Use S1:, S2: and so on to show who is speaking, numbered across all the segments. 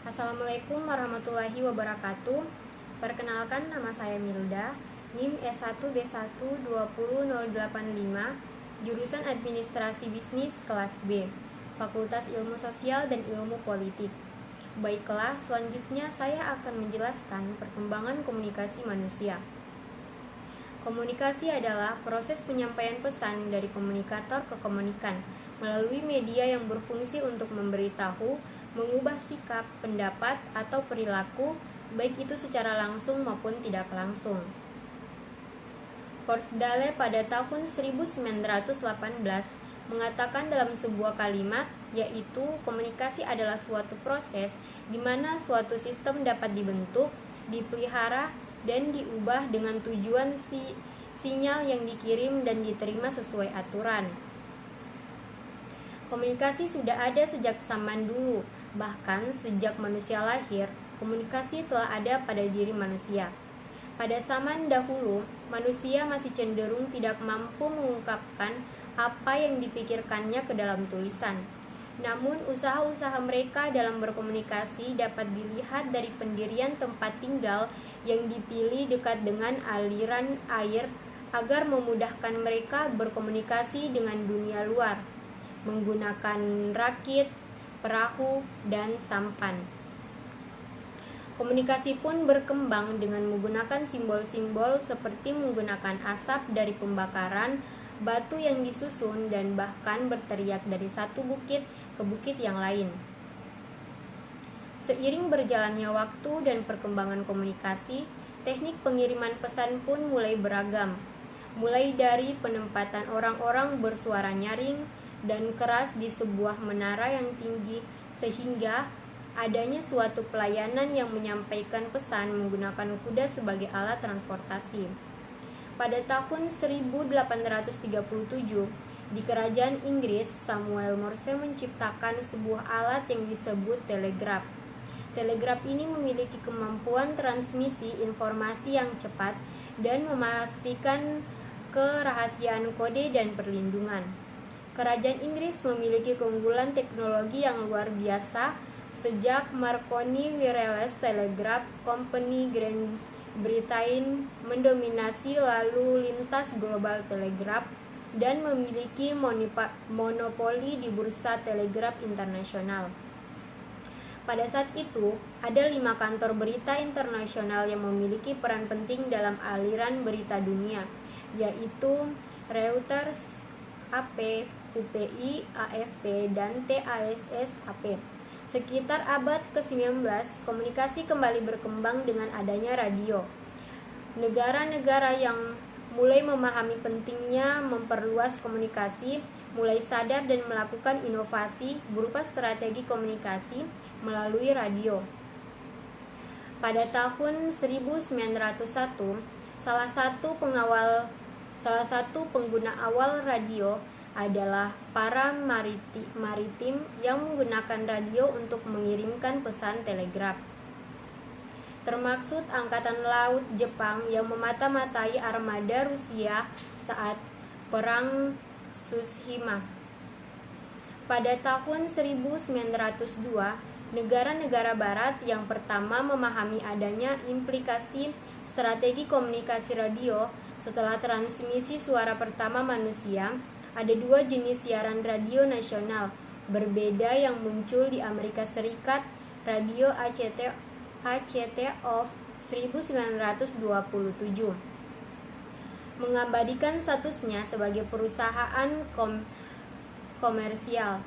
S1: Assalamualaikum warahmatullahi wabarakatuh. Perkenalkan, nama saya Milda, NIM S1B1200085, jurusan Administrasi Bisnis kelas B, Fakultas Ilmu Sosial dan Ilmu Politik. Baiklah, selanjutnya saya akan menjelaskan perkembangan komunikasi manusia. Komunikasi adalah proses penyampaian pesan dari komunikator ke komunikan melalui media yang berfungsi untuk memberitahu, mengubah sikap, pendapat, atau perilaku, baik itu secara langsung maupun tidak langsung. Forsdale pada tahun 1918 mengatakan dalam sebuah kalimat, yaitu komunikasi adalah suatu proses di mana suatu sistem dapat dibentuk, dipelihara, dan diubah dengan tujuan sinyal yang dikirim dan diterima sesuai aturan. Komunikasi sudah ada sejak zaman dulu, bahkan sejak manusia lahir, komunikasi telah ada pada diri manusia. Pada zaman dahulu, manusia masih cenderung tidak mampu mengungkapkan apa yang dipikirkannya ke dalam tulisan. Namun, usaha-usaha mereka dalam berkomunikasi dapat dilihat dari pendirian tempat tinggal yang dipilih dekat dengan aliran air agar memudahkan mereka berkomunikasi dengan dunia luar, menggunakan rakit, perahu, dan sampan. Komunikasi pun berkembang dengan menggunakan simbol-simbol seperti menggunakan asap dari pembakaran, batu yang disusun, dan bahkan berteriak dari satu bukit ke bukit yang lain. Seiring berjalannya waktu dan perkembangan komunikasi, teknik pengiriman pesan pun mulai beragam, mulai dari penempatan orang-orang bersuara nyaring dan keras di sebuah menara yang tinggi, sehingga adanya suatu pelayanan yang menyampaikan pesan menggunakan kuda sebagai alat transportasi. Pada tahun 1837, di kerajaan Inggris, Samuel Morse menciptakan sebuah alat yang disebut telegraf. Telegraf ini memiliki kemampuan transmisi informasi yang cepat dan memastikan kerahasiaan kode dan perlindungan. Kerajaan Inggris memiliki keunggulan teknologi yang luar biasa sejak Marconi Wireless Telegraph Company Grand Britain mendominasi lalu lintas global telegraf dan memiliki monopoli di bursa telegraf internasional. Pada saat itu, ada 5 kantor berita internasional yang memiliki peran penting dalam aliran berita dunia, yaitu Reuters, AP, UPI, AFP, dan TASS-AP. Sekitar abad ke-19, komunikasi kembali berkembang dengan adanya radio. Negara-negara yang mulai memahami pentingnya memperluas komunikasi, mulai sadar dan melakukan inovasi berupa strategi komunikasi melalui radio. Pada tahun 1901, salah satu pengguna awal radio adalah para maritim yang menggunakan radio untuk mengirimkan pesan telegraf. Termaksud Angkatan Laut Jepang yang memata-matai armada Rusia saat Perang Tsushima. Pada tahun 1902, negara-negara barat yang pertama memahami adanya implikasi strategi komunikasi radio setelah transmisi suara pertama manusia. Ada 2 jenis siaran radio nasional berbeda yang muncul di Amerika Serikat, radio ACT of 1927 mengabadikan statusnya sebagai perusahaan komersial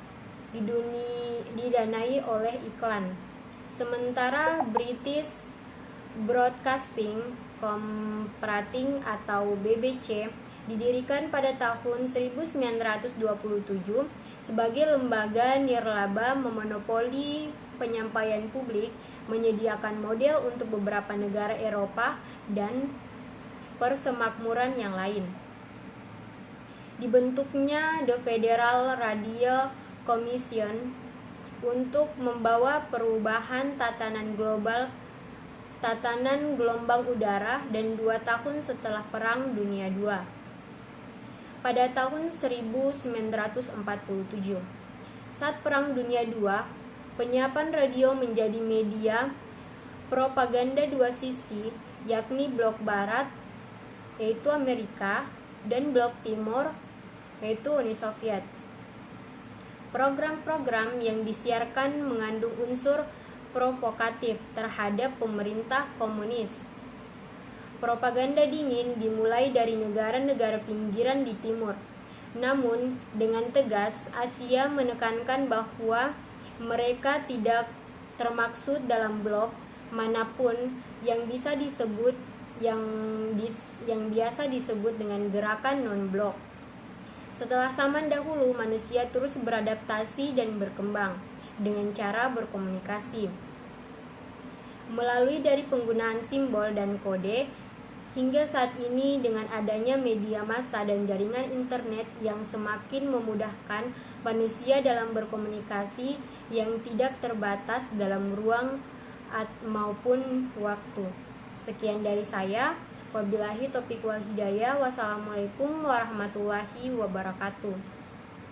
S1: didanai oleh iklan. Sementara British Broadcasting Corporation atau BBC didirikan pada tahun 1927 sebagai lembaga nirlaba memonopoli penyampaian publik, menyediakan model untuk beberapa negara Eropa dan persemakmuran yang lain. Dibentuknya The Federal Radio Commission untuk membawa perubahan tatanan gelombang udara dan 2 tahun setelah Perang Dunia II. Pada tahun 1947, saat Perang Dunia II, Penyiapan radio menjadi media propaganda dua sisi, yakni blok barat, yaitu Amerika, dan blok timur, yaitu Uni Soviet. Program-program yang disiarkan mengandung unsur provokatif terhadap pemerintah komunis. Propaganda dingin dimulai dari negara-negara pinggiran di timur. Namun, dengan tegas, Asia menekankan bahwa mereka tidak termaksud dalam blok manapun yang bisa disebut yang biasa disebut dengan gerakan non-blok. Setelah zaman dahulu, manusia terus beradaptasi dan berkembang dengan cara berkomunikasi melalui dari penggunaan simbol dan kode. Hingga saat ini dengan adanya media massa dan jaringan internet yang semakin memudahkan manusia dalam berkomunikasi yang tidak terbatas dalam ruang maupun waktu. Sekian dari saya. Wabillahi taufiq wal hidayah. Wassalamualaikum warahmatullahi wabarakatuh.